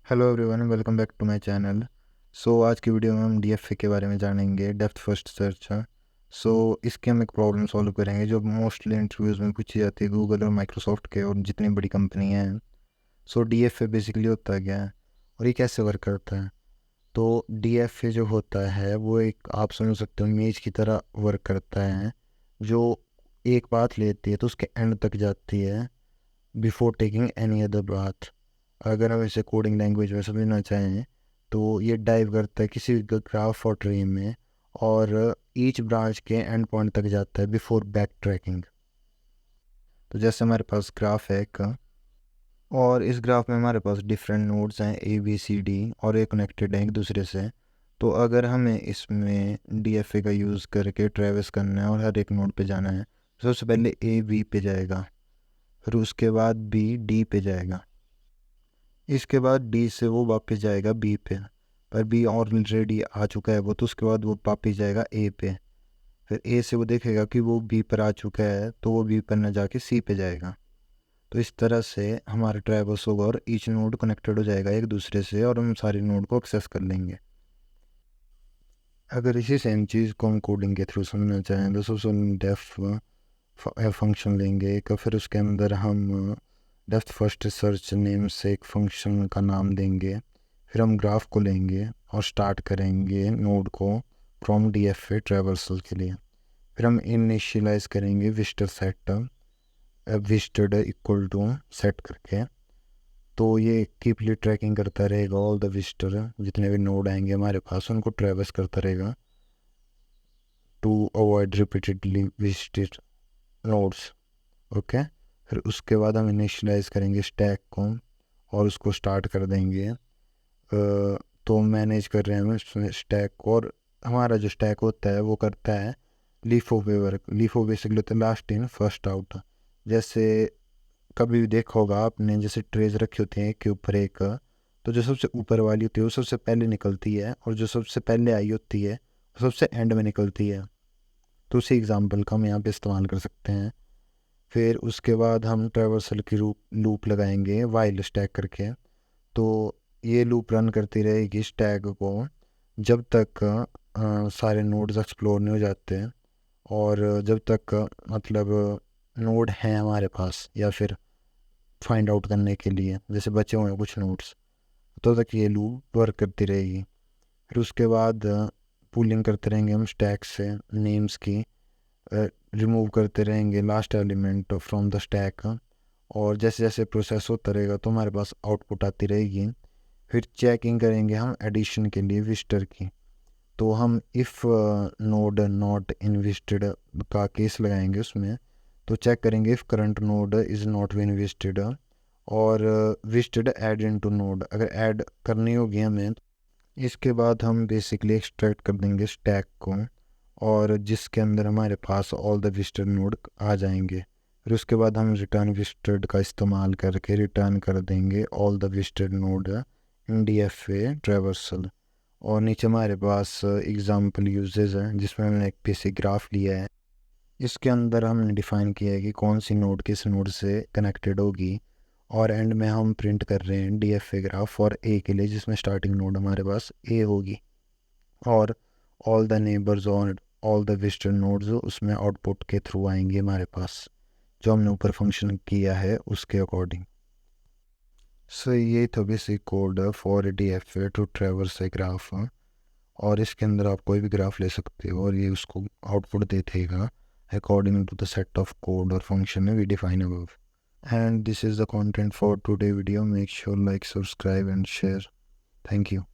Hello everyone, welcome back to my channel. आज की video में हम डीएफए के बारे में जानेंगे, डेप्थ फर्स्ट सर्च। इसके हम एक प्रॉब्लम सॉल्व करेंगे जो मोस्टली इंटरव्यूज़ में पूछी जाती है गूगल और माइक्रोसॉफ्ट के और जितनी बड़ी कंपनी हैं। डीएफए बेसिकली होता है क्या है और ये कैसे वर्क करता है। तो डीएफए जो होता है वो एक, आप समझ सकते हो, इमेज की तरह वर्क करता है जो एक बात लेती है तो उसके एंड तक जाती है बिफोर टेकिंग एनी अदर बात। अगर हम इसे कोडिंग लैंग्वेज में समझना चाहें तो ये डाइव करता है किसी ग्राफ और ट्री में और ईच ब्रांच के एंड पॉइंट तक जाता है बिफोर बैक ट्रैकिंग। तो जैसे हमारे पास ग्राफ है एक, और इस ग्राफ में हमारे पास डिफरेंट नोड्स हैं ए बी सी डी और ये कनेक्टेड हैं एक दूसरे से। तो अगर हमें इसमें डीएफए का यूज़ करके ट्रेवस करना है और हर एक नोड पे जाना है, तो सबसे पहले ए बी पे जाएगा, फिर उसके बाद बी डी पे जाएगा, इसके बाद डी से वो वापस जाएगा बी पे, पर बी ऑलरेडी आ चुका है वो, तो उसके बाद वो वापस जाएगा ए पे। फिर ए से वो देखेगा कि वो बी पर आ चुका है तो वो बी पर न जाके सी पे जाएगा। तो इस तरह से हमारा ट्रैवर्स होगा और ईच नोड कनेक्टेड हो जाएगा एक दूसरे से और हम सारे नोड को एक्सेस कर लेंगे। अगर इसी सेम चीज़ को हम कोडिंग के थ्रू समझना चाहें तो सबसे डेफ फंक्शन लेंगे एक, फिर उसके अंदर हम डेप्थ फर्स्ट सर्च नेम से एक फंक्शन का नाम देंगे। फिर हम ग्राफ को लेंगे और स्टार्ट करेंगे नोड को फ्रॉम डीएफए ट्रैवर्सल के लिए। फिर हम इनिशियलाइज करेंगे visitor set, visited equal to set करके। तो ये कीपली ट्रैकिंग करता रहेगा ऑल द विजिटर, जितने भी नोड आएंगे हमारे पास उनको ट्रैवर्स करता रहेगा to avoid repeatedly visited nodes. Okay. फिर उसके बाद हम इनिशियलाइज करेंगे स्टैक को और उसको स्टार्ट कर देंगे। तो मैनेज कर रहे हैं हम इसमें स्टैक को, और हमारा जो स्टैक होता है वो करता है लीफो पे वर्क। लीफो बेसिकली होता है लास्ट इन फर्स्ट आउट। जैसे कभी भी देखा होगा आपने, जैसे ट्रेज रखी होती हैं एक के ऊपर एक, तो जो सबसे ऊपर वाली होती है वो सबसे पहले निकलती है और जो सबसे पहले आई होती है वो सबसे एंड में निकलती है। तो उसी एग्जाम्पल का हम यहाँ पे इस्तेमाल कर सकते हैं। फिर उसके बाद हम ट्रैवर्सल की लूप लगाएंगे वाइल स्टैक करके। तो ये लूप रन करती रहेगी स्टैक को जब तक सारे नोड्स एक्सप्लोर नहीं हो जाते हैं, और जब तक मतलब नोड हैं हमारे पास, या फिर फाइंड आउट करने के लिए जैसे बचे हुए हैं कुछ नोड्स, तो तक ये लूप वर्क करती रहेगी। फिर उसके बाद पुलिंग करते रहेंगे हम स्टैक से नेम्स की, रिमूव करते रहेंगे last element from the stack. और जैसे जैसे प्रोसेस होता रहेगा तो हमारे पास आउटपुट आती रहेगी। फिर चेकिंग करेंगे हम एडिशन के लिए विजिटर की। तो हम if node not in visited का केस लगाएंगे उसमें। तो चेक करेंगे if current node is not been visited, और विजिटेड ऐड इनटू नोड अगर ऐड करनी होगी हमें। इसके बाद हम बेसिकली एक्सट्रैक्ट कर देंगे स्टैक को, और जिसके अंदर हमारे पास ऑल द विजिटेड नोड आ जाएंगे। फिर उसके बाद हम रिटर्न विजिटेड का इस्तेमाल करके रिटर्न कर देंगे all the visited node in DFA traversal. और नीचे हमारे पास एग्जाम्पल यूजेस हैं जिसमें हमने एक बेसिक ग्राफ लिया है। इसके अंदर हमने डिफाइन किया है कि कौन सी नोड किस नोड से कनेक्टेड होगी, और एंड में हम प्रिंट कर रहे हैं डीएफए ग्राफ फॉर ए के लिए जिसमें स्टार्टिंग नोड हमारे पास ए होगी, और ऑल द नेबर्स और ऑल द विजिटर नोड्स उसमें आउटपुट के थ्रू आएंगे हमारे पास, जो हमने ऊपर फंक्शन किया है उसके अकॉर्डिंग। ये था basic code for D F A to traverse a graph. और इसके अंदर आप कोई भी ग्राफ ले सकते हो और ये उसको आउटपुट दे देगा according to the set of code और function we define above. And this is the content for today video. Make sure like, subscribe and share. Thank you.